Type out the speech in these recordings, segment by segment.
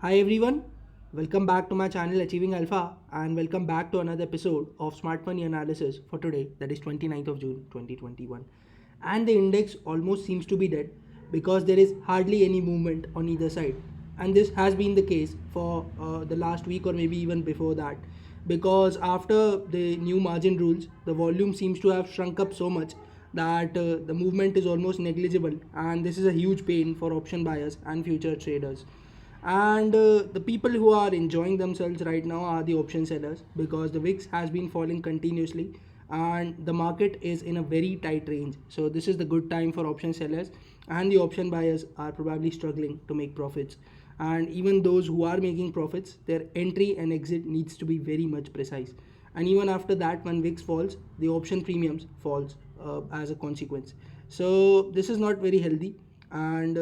Hi everyone, welcome back to my channel Achieving Alpha and welcome back to another episode of Smart Money Analysis for today, that is 29th of June 2021. And the index almost seems to be dead because there is hardly any movement on either side. And this has been the case for the last week or maybe even before that, because after the new margin rules, the volume seems to have shrunk up so much that the movement is almost negligible, and this is a huge pain for option buyers and future traders. And the people who are enjoying themselves right now are the option sellers, because the VIX has been falling continuously and the market is in a very tight range. So this is the good time for option sellers, and the option buyers are probably struggling to make profits. And even those who are making profits, their entry and exit needs to be very much precise. And even after that, when VIX falls, the option premiums falls as a consequence. So this is not very healthy, and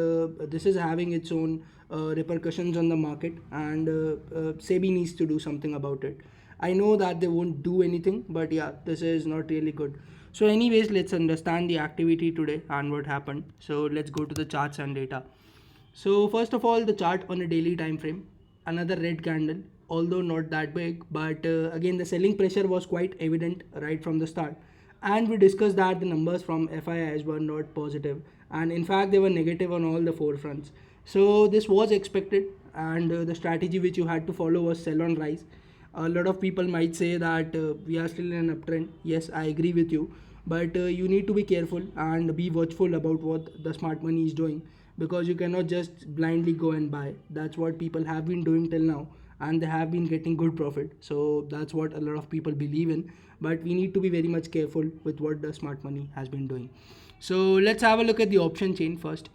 this is having its own repercussions on the market, and SEBI needs to do something about it. I know that they won't do anything, but yeah, this is not really good. So anyways, let's understand the activity today and what happened. So let's go to the charts and data. So first of all, the chart on a daily time frame, another red candle, although not that big, but again the selling pressure was quite evident right from the start. And we discussed that the numbers from FIIs were not positive, and in fact they were negative on all the four fronts. So this was expected, and the strategy which you had to follow was sell on rise. A lot of people might say that we are still in an uptrend. Yes, I agree with you, but you need to be careful and be watchful about what the smart money is doing, because you cannot just blindly go and buy. That's what people have been doing till now, and they have been getting good profit. So that's what a lot of people believe in, but we need to be very much careful with what the smart money has been doing. So let's have a look at the option chain first.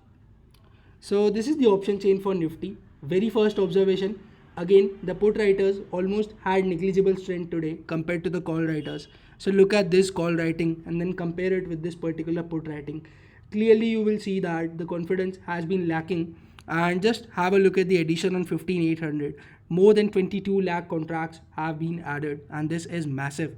So this is the option chain for Nifty. Very first observation. Again, the put writers almost had negligible strength today compared to the call writers. So look at this call writing and then compare it with this particular put writing. Clearly you will see that the confidence has been lacking, and just have a look at the addition on 15800. More than 22 lakh contracts have been added, and this is massive.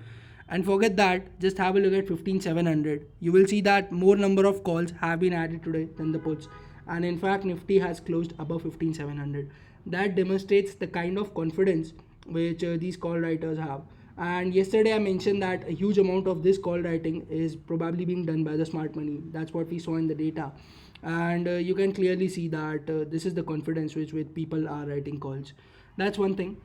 And forget that, just have a look at 15700. You will see that more number of calls have been added today than the puts, and in fact Nifty has closed above 15700. That demonstrates the kind of confidence which these call writers have. And yesterday I mentioned that a huge amount of this call writing is probably being done by the smart money. That's what we saw in the data, and you can clearly see that this is the confidence which people are writing calls. That's one thing.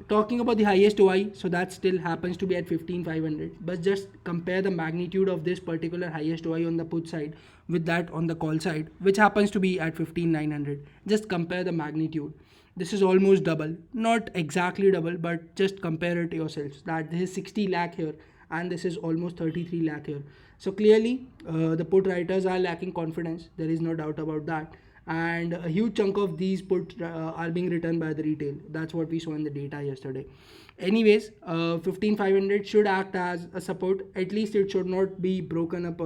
Talking about the highest OI, so that still happens to be at 15500, but just compare the magnitude of this particular highest OI on the put side with that on the call side, which happens to be at 15900. Just compare the magnitude. This is almost double, not exactly double, but just compare it yourselves, that this is 60 lakh here and this is almost 33 lakh here. So clearly the put writers are lacking confidence, there is no doubt about that, and a huge chunk of these put are being returned by the retail. That's what we saw in the data yesterday. Anyways, 15500 should act as a support. At least it should not be broken up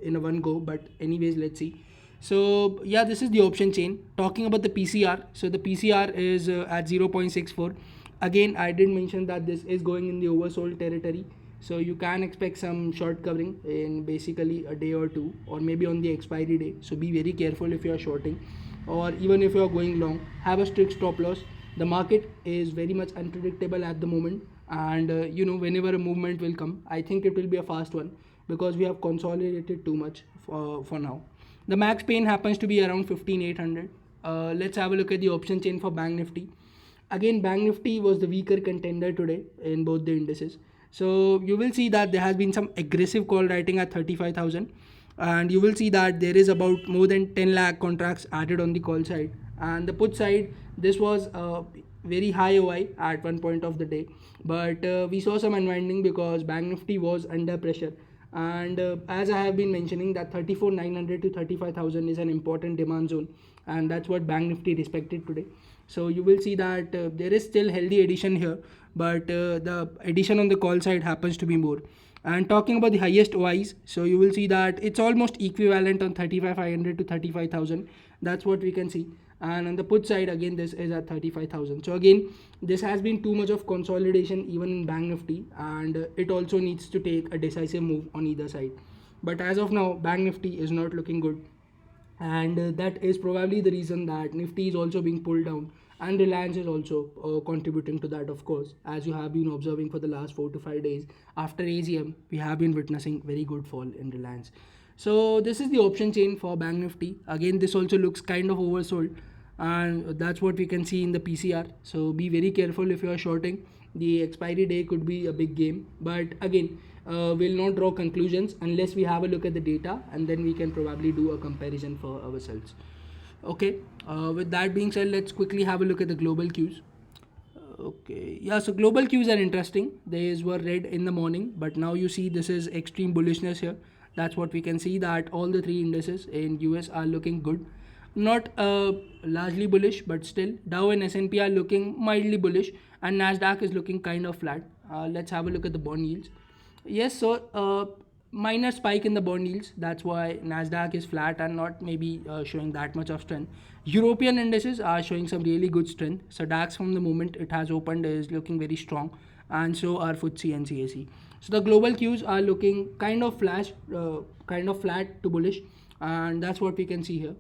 in a one go, but anyways, let's see. So yeah, this is the option chain. Talking about the PCR, so the PCR is at 0.64. Again, I did mention that this is going in the oversold territory, so you can expect some short covering in basically a day or two, or maybe on the expiry day. So be very careful if you are shorting, or even if you are going long, have a strict stop loss. The market is very much unpredictable at the moment, and whenever a movement will come, I think it will be a fast one, because we have consolidated too much for now. The max pain happens to be around 15800. Let's have a look at the option chain for Bank Nifty. Again, Bank Nifty was the weaker contender today in both the indices. So you will see that there has been some aggressive call writing at 35,000, and you will see that there is about more than 10 lakh contracts added on the call side. And the put side, this was a very high OI at one point of the day, but we saw some unwinding because Bank Nifty was under pressure. And as I have been mentioning, that 34,900 to 35,000 is an important demand zone, and that's what Bank Nifty respected today. So you will see that there is still healthy addition here, but the addition on the call side happens to be more. And talking about the highest OIs, so you will see that it's almost equivalent on 35,500 to 35,000. That's what we can see. And on the put side, again, this is at 35,000. So again, this has been too much of consolidation even in Bank Nifty, and it also needs to take a decisive move on either side. But as of now, Bank Nifty is not looking good. and that is probably the reason that Nifty is also being pulled down, and Reliance is also contributing to that, of course. As you have been observing for the last 4 to 5 days after AGM, we have been witnessing very good fall in Reliance. So this is the option chain for Bank Nifty. Again, this also looks kind of oversold, and that's what we can see in the PCR. So be very careful if you are shorting. The expiry day could be a big game, but again, we'll not draw conclusions unless we have a look at the data, and then we can probably do a comparison for ourselves. Okay, with that being said, let's quickly have a look at the global cues. Okay, yeah, so global cues are interesting. These were red in the morning, but now you see this is extreme bullishness here. That's what we can see, that all the three indices in US are looking good. Not largely bullish, but still Dow and S&P are looking mildly bullish, and Nasdaq is looking kind of flat. Let's have a look at the bond yields. Yes, so minor spike in the bond yields. That's why Nasdaq is flat and not maybe showing that much of strength. European indices are showing some really good strength. So DAX, from the moment it has opened, is looking very strong, and so are FTSE and CAC. So the global cues are looking kind of flat to bullish, and that's what we can see here.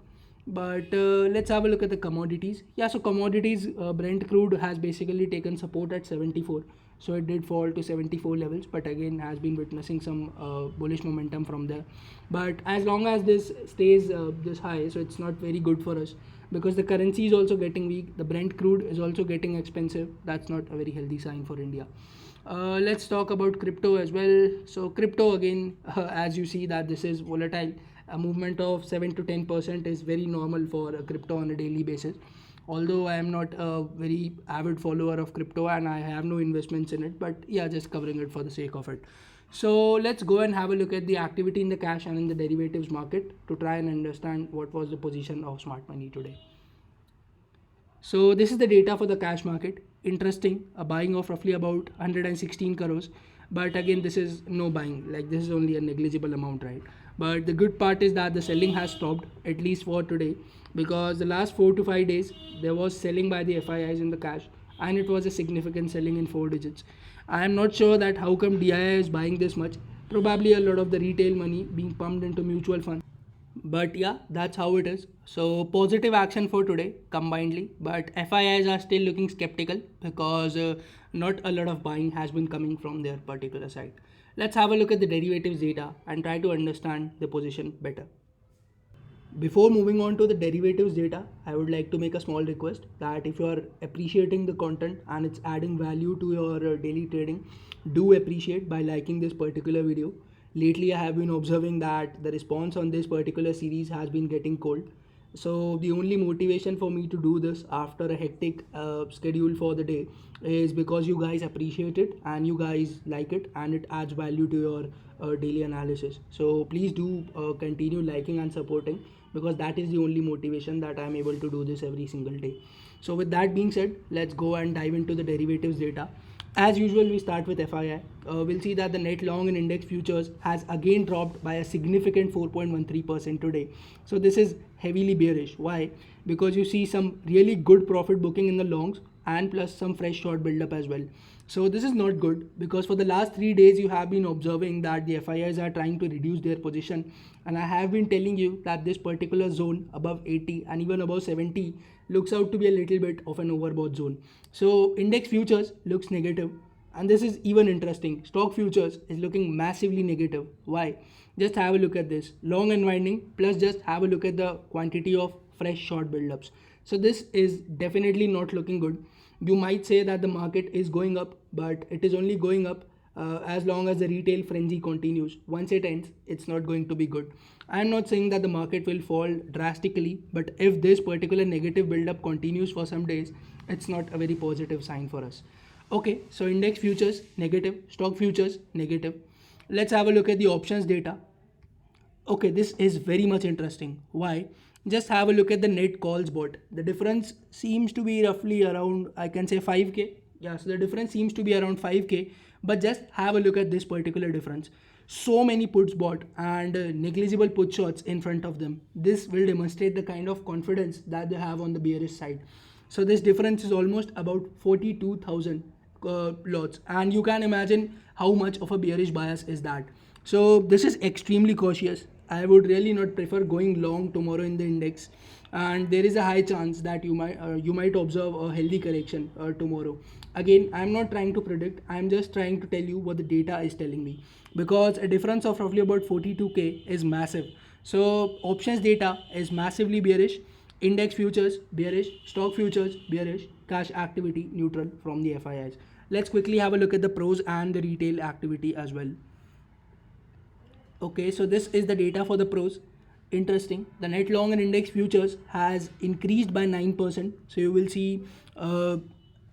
But let's have a look at the commodities. Yeah, so commodities, Brent crude has basically taken support at 74. So it did fall to 74 levels, but again has been witnessing some bullish momentum from there. But as long as this stays this high, so it's not very good for us, because the currency is also getting weak. The Brent crude is also getting expensive. That's not a very healthy sign for India. Let's talk about crypto as well. So crypto again, as you see that this is volatile. A movement of 7 to 10% is very normal for a crypto on a daily basis. Although I am not a very avid follower of crypto and I have no investments in it, but yeah, just covering it for the sake of it. So let's go and have a look at the activity in the cash and in the derivatives market to try and understand what was the position of smart money today. So this is the data for the cash market. Interesting, a buying of roughly about 116 crores. But again, this is no buying, like this is only a negligible amount, right? But the good part is that the selling has stopped, at least for today, because the last 4 to 5 days there was selling by the FIIs in the cash, and it was a significant selling in 4 digits. I am not sure that how come DII is buying this much. Probably a lot of the retail money being pumped into mutual funds. But yeah, that's how it is. So positive action for today combinedly, but FIIs are still looking skeptical because not a lot of buying has been coming from their particular side. Let's have a look at the derivatives data and try to understand the position better. Before moving on to the derivatives data, I would like to make a small request that if you are appreciating the content and it's adding value to your daily trading, do appreciate by liking this particular video. Lately, I have been observing that the response on this particular series has been getting cold. So the only motivation for me to do this after a hectic schedule for the day is because you guys appreciate it and you guys like it and it adds value to your daily analysis. So please do continue liking and supporting, because that is the only motivation that I'm able to do this every single day. So with that being said, let's go and dive into the derivatives data. As usual, we start with FII. We'll see that the net long in index futures has again dropped by a significant 4.13% today. So this is heavily bearish. Why? Because you see some really good profit booking in the longs and plus some fresh short buildup as well. So this is not good, because for the last 3 days you have been observing that the FIIs are trying to reduce their position, and I have been telling you that this particular zone above 80 and even above 70 looks out to be a little bit of an overbought zone. So index futures looks negative, and this is even interesting. Stock futures is looking massively negative. Why? Just have a look at this long unwinding, plus just have a look at the quantity of fresh short buildups. So this is definitely not looking good. You might say that the market is going up, but it is only going up as long as the retail frenzy continues. Once it ends, it's not going to be good. I am not saying that the market will fall drastically, but if this particular negative buildup continues for some days, it's not a very positive sign for us. Okay, so index futures negative, stock futures negative. Let's have a look at the options data. Okay, this is very much interesting. Why? Just have a look at the net calls bought. The difference seems to be roughly around, I can say 5k. Yeah, so the difference seems to be around 5k, but just have a look at this particular difference. So many puts bought and negligible put shots in front of them. This will demonstrate the kind of confidence that they have on the bearish side. So this difference is almost about 42,000 lots, and you can imagine how much of a bearish bias is that. So this is extremely cautious. I would really not prefer going long tomorrow in the index, and there is a high chance that you might observe a healthy correction tomorrow. Again, I'm not trying to predict. I'm just trying to tell you what the data is telling me, because a difference of roughly about 42k is massive. So options data is massively bearish, index futures bearish, stock futures bearish, cash activity neutral from the FIIs. Let's quickly have a look at the pros and the retail activity as well. Okay, so this is the data for the pros. Interesting. The net long and index futures has increased by 9%. So you will see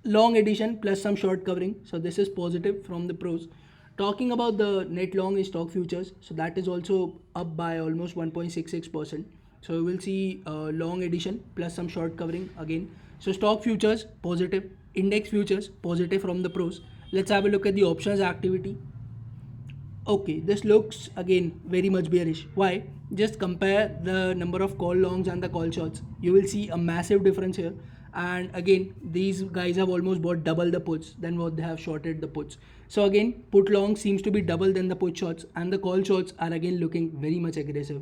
long addition plus some short covering. So this is positive from the pros. Talking about the net long in stock futures, so that is also up by almost 1.66%. So you will see long addition plus some short covering again. So stock futures positive, index futures positive from the pros. Let's have a look at the options activity. Okay, this looks again very much bearish. Why? Just compare the number of call longs and the call shorts. You will see a massive difference here. And again, these guys have almost bought double the puts than what they have shorted the puts. So again, put long seems to be double than the put shorts, and the call shorts are again looking very much aggressive.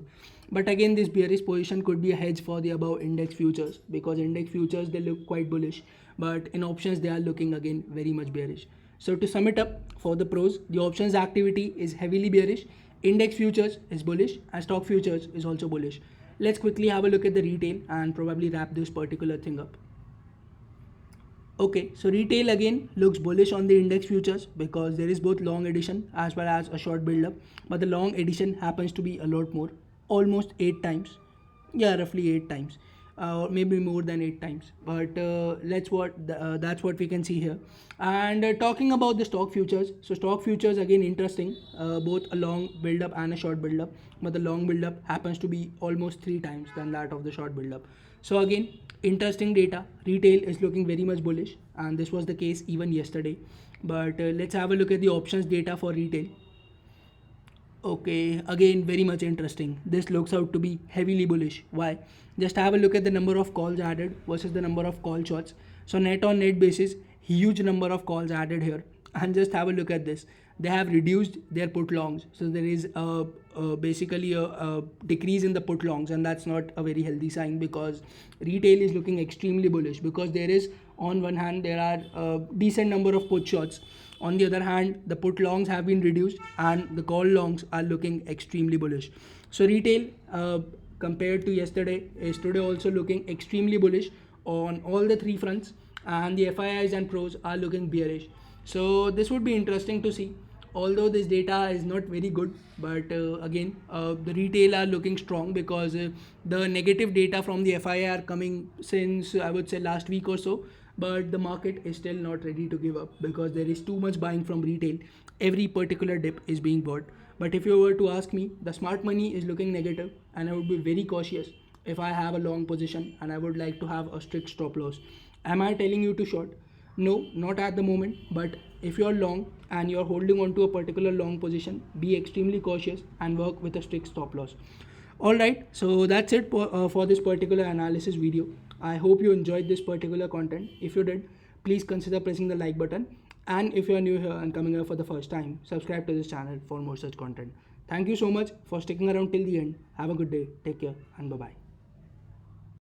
But again, this bearish position could be a hedge for the above index futures, because index futures they look quite bullish, but in options they are looking again very much bearish. So to sum it up, for the pros, the options activity is heavily bearish, index futures is bullish, and stock futures is also bullish. Let's quickly have a look at the retail and probably wrap this particular thing up. Okay, so retail again looks bullish on the index futures, because there is both long addition as well as a short build up, but the long addition happens to be a lot more, almost 8 times. Yeah, roughly 8 times, or maybe more than 8 times, but that's what we can see here. And talking about the stock futures, so stock futures again interesting, both a long build up and a short build up, but the long build up happens to be almost 3 times than that of the short build up. So again, interesting data. Retail is looking very much bullish, and this was the case even yesterday. But let's have a look at the options data for retail. Okay, again very much interesting. This looks out to be heavily bullish. Why? Just have a look at the number of calls added versus the number of call shots. So net on net basis, huge number of calls added here. And just have a look at this. They have reduced their put longs. So there is basically a decrease in the put longs, and that's not a very healthy sign, because retail is looking extremely bullish, because there is, on one hand, there are a decent number of put shots. On the other hand, the put longs have been reduced and the call longs are looking extremely bullish. So retail compared to yesterday is today also looking extremely bullish on all the 3 fronts, and the FIIs and pros are looking bearish. So this would be interesting to see. Although this data is not very good, but again, the retail are looking strong, because the negative data from the FII are coming since, I would say, last week or so. But the market is still not ready to give up, because there is too much buying from retail. Every particular dip is being bought. But if you were to ask me, the smart money is looking negative, and I would be very cautious if I have a long position and I would like to have a strict stop loss. Am I telling you to short? No, not at the moment. But if you're long and you're holding on to a particular long position, be extremely cautious and work with a strict stop loss. Alright, so that's it for this particular analysis video. I hope you enjoyed this particular content. If you did, please consider pressing the like button. And if you are new here and coming here for the first time, subscribe to this channel for more such content. Thank you so much for sticking around till the end. Have a good day, take care, and bye-bye.